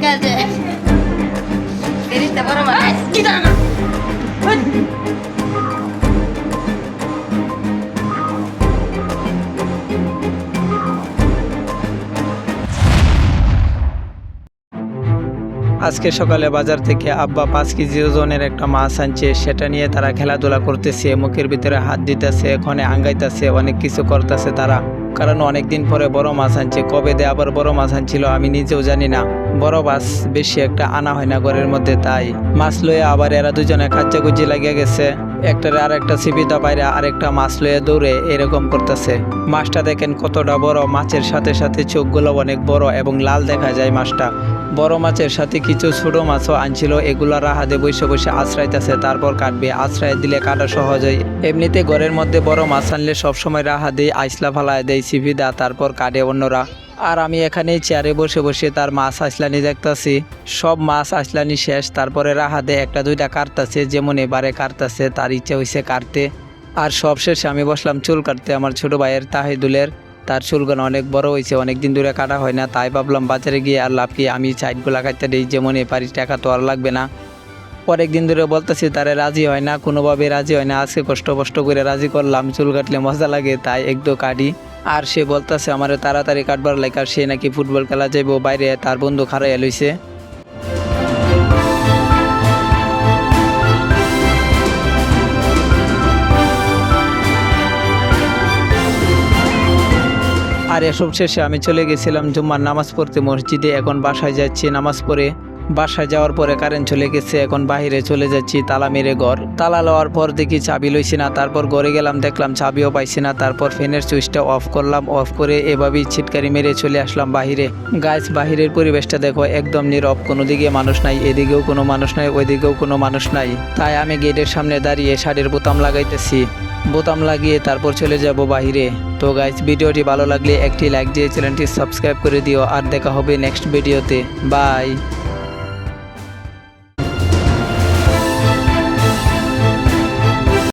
কাজে ফেরিস্তা বড় মাছ কি দাঁড়া আজকে সকালে বাজার থেকে আব্বা 5 কেজি ওজনের একটা মাছ আনছে, সেটা নিয়ে তারা খেলাধুলা করতেছে, মুখের ভিতরে হাত দিতেছে, এখানে আঙ্গাইতেছে, অনেক কিছু করতেছে তারা। কারণ অনেকদিন পরে বড় মাছ আনছে, কবে দিয়ে আবার বড় মাছ আনছিল আমি নিজেও জানি না। বড় মাছ বেশি একটা আনা হয় না ঘরের মধ্যে, তাই মাছ লয়ে আবার এরা দুজনে কাচ্চাকুচি লাগিয়ে গেছে। একটার আর একটা সিপিতা বাইরে আরেকটা মাছ লয়ে দৌড়ে এরকম করতেছে। মাছটা দেখেন কতটা বড়, মাছের সাথে সাথে চোখগুলো অনেক বড় এবং লাল দেখা যায় মাছটা। বড় মাছের সাথে কিছু ছোট মাছও আনছিল, এগুলা রাহাদে বসে বসে আশ্রাইতেছে, তারপর কাটবে। আশ্রয় দিলে কাটা সহজ হয়। এমনিতে ঘরের মধ্যে বড় মাছ আনলে সবসময় রাহাদে আইসলা ফালায় দেয় সিপিদা, তারপর কাটে অন্যরা। আর আমি এখানে চেয়ারে বসে বসে তার মাছ আসলানি দেখতাছি। সব মাছ আসলানি শেষ, তারপরে রাহাদে একটা দুইটা কাটতাছে, যেমন এবারে কাটতাছে, তার ইচ্ছা হয়েছে কাটতে। আর সব শেষে আমি বসলাম চুল কাটতে আমার ছোট ভাইয়ের তাহিদুলের। তার চুলগুলো অনেক বড় হয়েছে, অনেকদিন ধরে কাটা হয় না, তাই ভাবলাম বাজারে গিয়ে আর লাভ কি, আমি সাইডগুলো কাটতে দিই, যেমন এপারি টাকা তো আর লাগবে না। অনেকদিন ধরে বলতেছি তারে রাজি হয় না, কোনোভাবে রাজি হয় না। আজকে কষ্ট করে রাজি করলাম, চুল কাটলে মজা লাগে তাই একটু কাটি। আর সে বলতেছে আমার তাড়াতাড়ি কাটবার লাগে, আর সে নাকি ফুটবল খেলা যাইব বাইরে, তার বন্ধু খারাইয়া লইছে। আর এসব শেষে আমি চলে গেছিলাম জুম্মার নামাজ পড়তে মসজিদে। এখন বাসায় যাচ্ছি নামাজ পড়ে। বাসায় যাওয়ার পরে কারেন্ট চলে গেছে, এখন বাহিরে চলে যাচ্ছি তালা মেরে ঘর। তালা লওয়ার পর দেখি চাবি লইছি না, তারপর ঘরে গেলাম, দেখলাম চাবিও পাইছি না। তারপর ফ্যানের সুইচটা অফ করলাম, অফ করে এভাবেই ছিটকারি মেরে চলে আসলাম বাহিরে। গাইস, বাহিরের পরিবেশটা দেখো, একদম নীরব, কোনো দিকে মানুষ নাই, এদিকেও কোনো মানুষ নাই, ওইদিকেও কোনো মানুষ নাই। তাই আমি গেটের সামনে দাঁড়িয়ে শাড়ির বোতাম লাগাইতেছি। বোতাম লাগিয়ে তারপর চলে যাব বাহিরে। তো গাইস, ভিডিওটি ভালো লাগলে একটি লাইক দিয়ে চ্যানেলটি সাবস্ক্রাইব করে দিও, আর দেখা হবে নেক্সট ভিডিওতে। বাই।